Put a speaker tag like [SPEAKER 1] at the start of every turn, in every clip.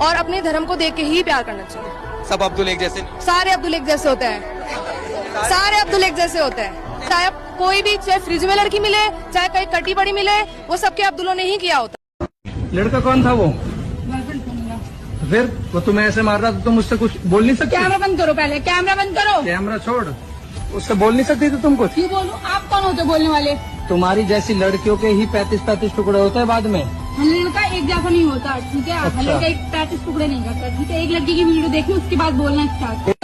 [SPEAKER 1] और अपने धर्म को देख के ही प्यार करना चाहिए।
[SPEAKER 2] सब अब्दुल एक जैसे नहीं?
[SPEAKER 1] सारे अब्दुल एक जैसे होते हैं, सारे अब्दुल एक जैसे होते हैं। चाहे कोई भी, चाहे फ्रिज में लड़की मिले, चाहे कहीं कटी बड़ी मिले, वो सबके अब्दुलों ने ही किया होता।
[SPEAKER 3] लड़का कौन था वो? फिर वो तुम्हें ऐसे मार रहा था, तुम मुझसे कुछ बोल नहीं सकती?
[SPEAKER 4] कैमरा बंद करो, पहले कैमरा बंद करो।
[SPEAKER 3] कैमरा छोड़, उससे बोल नहीं सकती थी तुम कुछ?
[SPEAKER 4] क्यों बोलूं? आप कौन होते बोलने वाले?
[SPEAKER 3] तुम्हारी जैसी लड़कियों के ही 35-35 टुकड़े होते हैं बाद में।
[SPEAKER 4] लड़का एक जैसा नहीं होता, ठीक है?
[SPEAKER 3] अच्छा।
[SPEAKER 4] लड़का 35 टुकड़े नहीं करता, ठीक है? एक लड़की की वीडियो देखी, उसके बाद बोलना स्टार्ट।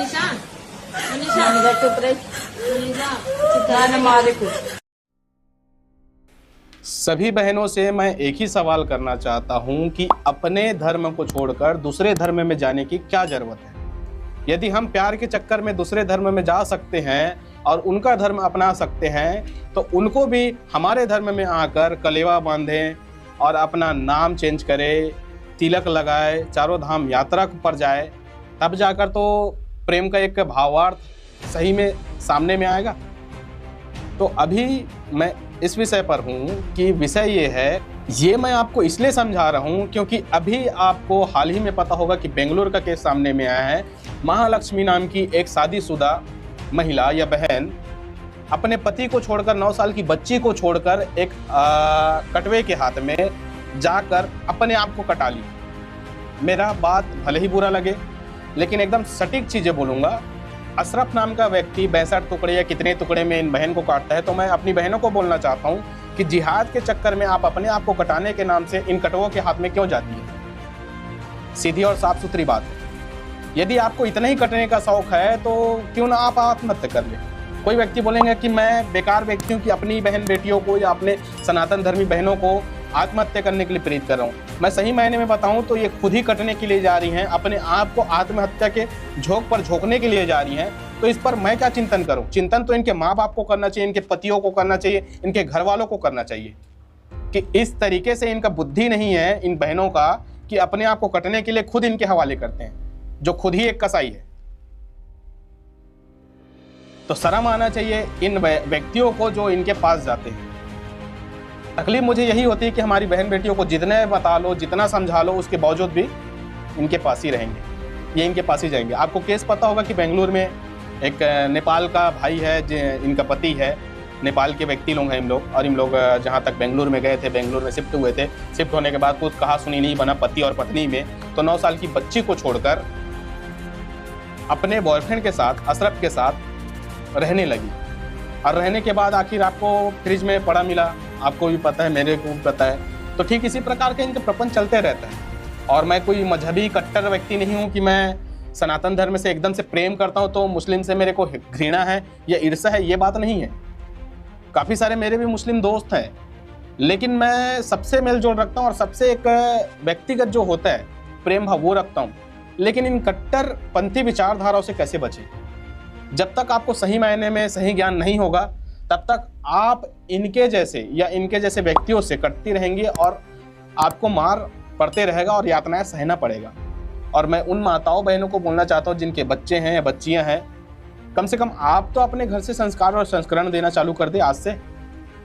[SPEAKER 5] सभी बहनों से मैं एक ही सवाल करना चाहता हूं कि अपने धर्म को छोड़कर दूसरे धर्म में जाने की क्या जरूरत है। यदि हम प्यार के चक्कर में दूसरे धर्म में जा सकते हैं और उनका धर्म अपना सकते हैं, तो उनको भी हमारे धर्म में आकर कलेवा बांधें और अपना नाम चेंज करे, तिलक लगाए, चारों धाम यात्रा पर जाए, तब जाकर तो प्रेम का एक भावार्थ सही में सामने में आएगा। तो अभी मैं इस विषय पर हूँ कि विषय ये है, ये मैं आपको इसलिए समझा रहा हूँ क्योंकि अभी आपको हाल ही में पता होगा कि बेंगलुरु का केस सामने में आया है। महालक्ष्मी नाम की एक शादीशुदा महिला या बहन अपने पति को छोड़कर 9 साल की बच्ची को छोड़कर एक कटवे के हाथ में जाकर अपने आप को कटा ली। मेरा बात भले ही बुरा लगे, लेकिन एकदम सटीक चीज़ें बोलूँगा। अशरफ नाम का व्यक्ति 62 टुकड़े या कितने टुकड़े में इन बहन को काटता है, तो मैं अपनी बहनों को बोलना चाहता हूँ कि जिहाद के चक्कर में आप अपने आप को कटाने के नाम से इन कटवों के हाथ में क्यों जाती है। सीधी और साफ सुथरी बात है। यदि आपको इतना ही कटने का शौक है तो क्यों ना आप आत्महत्या कर ले। कोई व्यक्ति बोलेंगे कि मैं बेकार व्यक्ति हूँ कि अपनी बहन बेटियों को या अपने सनातन धर्मी बहनों को आत्महत्या करने के लिए प्रेरित कर रहा हूँ। मैं सही मायने में बताऊँ तो ये खुद ही कटने के लिए जा रही हैं, अपने आप को आत्महत्या के झोंक पर झोंकने के लिए जा रही हैं। तो इस पर मैं क्या चिंतन करूँ? चिंतन तो इनके माँ बाप को करना चाहिए, इनके पतियों को करना चाहिए, इनके घर वालों को करना चाहिए कि इस तरीके से इनका बुद्धि नहीं है इन बहनों का कि अपने आप को कटने के लिए खुद इनके हवाले करते हैं, जो खुद ही एक कसाई है। तो शर्म आना चाहिए इन व्यक्तियों को जो इनके पास जाते हैं। तकलीफ मुझे यही होती है कि हमारी बहन बेटियों को जितने बता लो, जितना समझा लो, उसके बावजूद भी इनके पास ही रहेंगे, ये इनके पास ही जाएंगे। आपको केस पता होगा कि बेंगलुरु में एक नेपाल का भाई है, इनका पति है, नेपाल के व्यक्ति लोग हैं इन लोग, और इन लोग जहाँ तक बेंगलुरु में गए थे, बेंगलुरु में शिफ्ट हुए थे। शिफ्ट होने के बाद कुछ कहा सुनी नहीं बना पति और पत्नी में, तो 9 साल की बच्ची को छोड़कर अपने बॉयफ्रेंड के साथ, अशरफ के साथ रहने लगी। और रहने के बाद आखिर आपको फ्रिज में पड़ा मिला, आपको भी पता है, मेरे को भी पता है। तो ठीक इसी प्रकार के इनके प्रपंच चलते रहता है। और मैं कोई मजहबी कट्टर व्यक्ति नहीं हूँ कि मैं सनातन धर्म से एकदम से प्रेम करता हूँ तो मुस्लिम से मेरे को घृणा है या ईर्ष्या है, ये बात नहीं है। काफ़ी सारे मेरे भी मुस्लिम दोस्त हैं, लेकिन मैं सबसे मेल जोल रखता हूँ और सबसे एक व्यक्तिगत जो होता है प्रेम भाव वो रखता हूँ। लेकिन इन कट्टरपंथी विचारधाराओं से कैसे बचें? जब तक आपको सही मायने में सही ज्ञान नहीं होगा, तब तक आप इनके जैसे या इनके जैसे व्यक्तियों से कटती रहेंगी और आपको मार पड़ते रहेगा और यातनाएं सहना पड़ेगा। और मैं उन माताओं बहनों को बोलना चाहता हूँ जिनके बच्चे हैं या बच्चियाँ हैं, कम से कम आप तो अपने घर से संस्कार और संस्करण देना चालू कर दे। आज से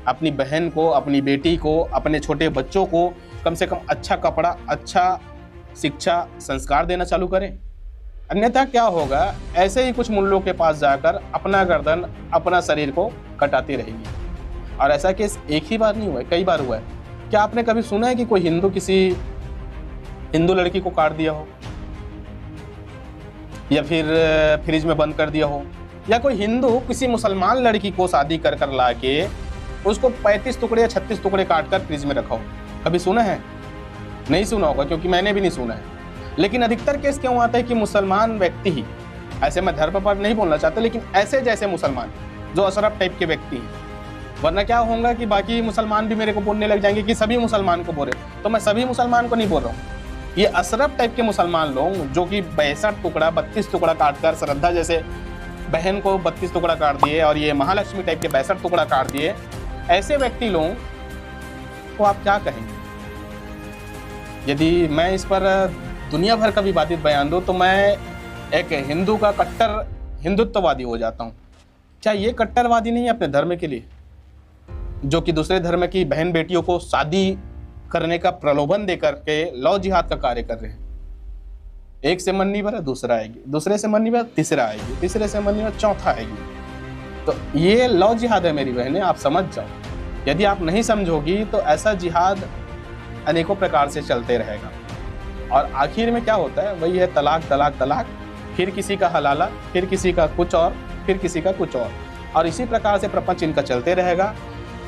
[SPEAKER 5] अपनी बहन को, अपनी बेटी को, अपने छोटे बच्चों को कम से कम अच्छा कपड़ा, अच्छा शिक्षा, संस्कार देना चालू करें। अन्यथा क्या होगा, ऐसे ही कुछ मुल्लों के पास जाकर अपना गर्दन, अपना शरीर को कटाती रहेगी। और ऐसा केस एक ही बार नहीं हुआ है, कई बार हुआ है। क्या आपने कभी सुना है कि कोई हिंदू किसी हिंदू लड़की को काट दिया हो, या फिर फ्रिज में बंद कर दिया हो, या कोई हिंदू किसी मुसलमान लड़की को शादी कर कर ला के उसको 35 टुकड़े या 36 टुकड़े काट कर फ्रिज में रखा हो? कभी सुना है? नहीं सुना होगा, क्योंकि मैंने भी नहीं सुना है। लेकिन अधिकतर केस क्यों आता है कि मुसलमान व्यक्ति ही, ऐसे मैं धर्म पर नहीं बोलना चाहता, लेकिन ऐसे जैसे मुसलमान जो अशरफ टाइप के व्यक्ति हैं, वरना क्या होगा कि बाकी मुसलमान भी मेरे को बोलने लग जाएंगे कि सभी मुसलमान को बोले। तो मैं सभी मुसलमान को नहीं बोल रहा हूँ, ये अशरफ टाइप के मुसलमान लोग जो कि 62 टुकड़ा 32 टुकड़ा काटकर श्रद्धा जैसे बहन को 32 टुकड़ा काट दिए और ये महालक्ष्मी टाइप के 62 टुकड़ा काट दिए, ऐसे व्यक्ति लोगों को आप क्या कहेंगे? यदि मैं इस पर दुनिया भर का विवादित बयान दूं तो मैं एक हिंदू का कट्टर हिंदुत्ववादी हो जाता हूं। क्या ये कट्टरवादी नहीं है अपने धर्म के लिए, जो कि दूसरे धर्म की बहन बेटियों को शादी करने का प्रलोभन देकर के लव जिहाद का कार्य कर रहे हैं? एक से मन नहीं भरा दूसरा आएगी, दूसरे से मन नहीं भरा तीसरा आएगी, तीसरे से मन नहीं भरा चौथा आएगी। तो ये लव जिहाद है मेरी बहनें, आप समझ जाओ। यदि आप नहीं समझोगी तो ऐसा जिहाद अनेकों प्रकार से चलते रहेगा और आखिर में क्या होता है, वही है तलाक तलाक तलाक, फिर किसी का हलाला, फिर किसी का कुछ और, फिर किसी का कुछ और इसी प्रकार से प्रपंच इनका चलते रहेगा।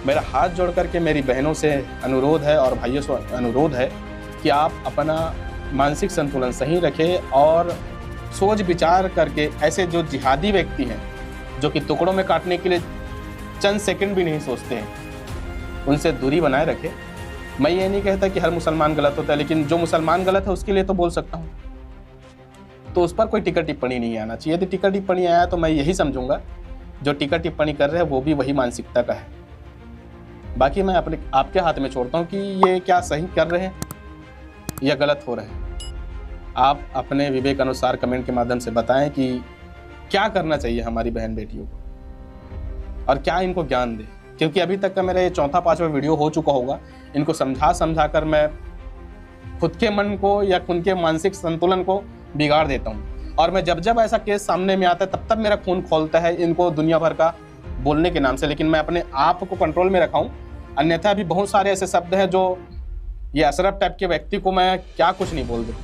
[SPEAKER 5] मेरा हाथ जोड़ करके मेरी बहनों से अनुरोध है और भाइयों से अनुरोध है कि आप अपना मानसिक संतुलन सही रखें और सोच विचार करके ऐसे जो जिहादी व्यक्ति हैं जो कि टुकड़ों में काटने के लिए चंद सेकंड भी नहीं सोचते हैं, उनसे दूरी बनाए रखें। मैं ये नहीं कहता कि हर मुसलमान गलत होता है, लेकिन जो मुसलमान गलत है उसके लिए तो बोल सकता हूँ, तो उस पर कोई टिक्का टिप्पणी नहीं आना चाहिए। यदि टिक्का टिप्पणी आया तो मैं यही समझूंगा जो टिक्का टिप्पणी कर रहे हैं वो भी वही मानसिकता का है। बाकी मैं आपके हाथ में छोड़ता हूँ कि ये क्या सही कर रहे हैं या गलत हो रहे हैं। आप अपने विवेक अनुसार कमेंट के माध्यम से बताएं कि क्या करना चाहिए हमारी बहन बेटियों को और क्या इनको ज्ञान दें, क्योंकि अभी तक का मेरा ये 4-5वां वीडियो हो चुका होगा। इनको समझा कर मैं खुद के मन को या खुद के मानसिक संतुलन को बिगाड़ देता हूँ और मैं जब ऐसा केस सामने में आता है तब मेरा खून खोलता है इनको दुनिया भर का बोलने के नाम से, लेकिन मैं अपने आप को कंट्रोल में रखा हूँ। अन्यथा भी बहुत सारे ऐसे शब्द हैं जो ये अशरफ टाइप के व्यक्ति को मैं क्या कुछ नहीं बोल दूँ।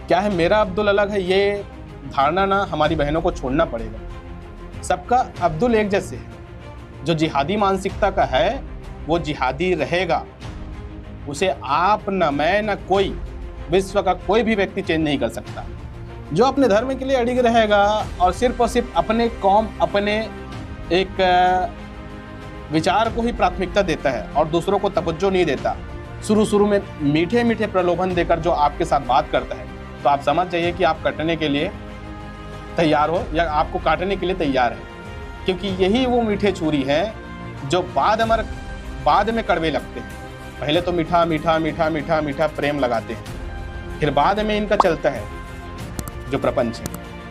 [SPEAKER 5] क्या है मेरा अब्दुल अलग है, ये धारणा ना हमारी बहनों को छोड़ना पड़ेगा। सबका अब्दुल एक जैसे है। जो जिहादी मानसिकता का है वो जिहादी रहेगा, उसे आप न मैं न कोई विश्व का कोई भी व्यक्ति चेंज नहीं कर सकता। जो अपने धर्म के लिए अड़िग रहेगा और सिर्फ अपने कौम अपने एक विचार को ही प्राथमिकता देता है और दूसरों को तवज्जो नहीं देता, शुरू में मीठे मीठे प्रलोभन देकर जो आपके साथ बात करता है, तो आप समझ जाइए कि आप कटने के लिए तैयार हो या आपको काटने के लिए तैयार है, क्योंकि यही वो मीठे छुरी हैं जो बाद में कड़वे लगते हैं। पहले तो मीठा मीठा मीठा मीठा मीठा प्रेम लगाते हैं, फिर बाद में इनका चलता है जो प्रपंच है।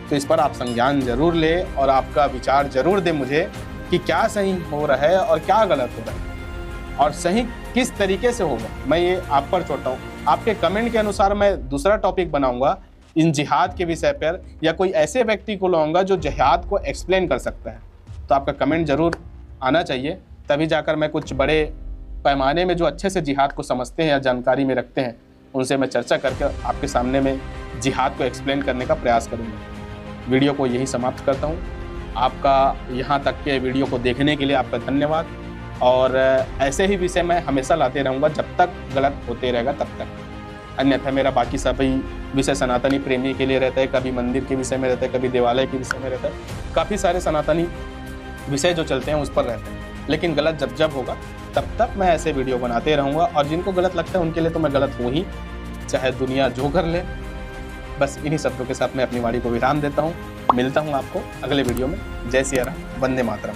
[SPEAKER 5] तो इस पर आप संज्ञान जरूर ले और आपका विचार जरूर दे मुझे कि क्या सही हो रहा है और क्या गलत हो रहा है और सही किस तरीके से होगा। मैं ये आप पर छोड़ता हूँ। आपके कमेंट के अनुसार मैं दूसरा टॉपिक बनाऊंगा इन जिहाद के विषय पर, या कोई ऐसे व्यक्ति को लाऊंगा जो जिहाद को एक्सप्लेन कर सकता है। तो आपका कमेंट जरूर आना चाहिए, तभी जाकर मैं कुछ बड़े पैमाने में जो अच्छे से जिहाद को समझते हैं या जानकारी में रखते हैं उनसे मैं चर्चा करके आपके सामने में जिहाद को एक्सप्लेन करने का प्रयास करूँगा। वीडियो को यही समाप्त करता हूँ। आपका यहाँ तक के वीडियो को देखने के लिए आपका धन्यवाद और ऐसे ही विषय मैं हमेशा लाते रहूँगा जब तक गलत होते रहेगा तब तक। अन्यथा मेरा बाकी सभी विषय सनातनी प्रेमी के लिए रहता है, कभी मंदिर के विषय में रहता है, कभी देवालय के विषय में रहता है, काफ़ी सारे सनातनी विषय जो चलते हैं उस पर रहते हैं। लेकिन गलत जब होगा तब मैं ऐसे वीडियो बनाते रहूँगा और जिनको गलत लगता है उनके लिए तो मैं गलत हूँ ही, चाहे दुनिया जो कर ले। बस इन्हीं शब्दों के साथ मैं अपनी वाणी को विराम देता हूँ। मिलता हूँ आपको अगले वीडियो में। जय सिया राम, वंदे मातरम।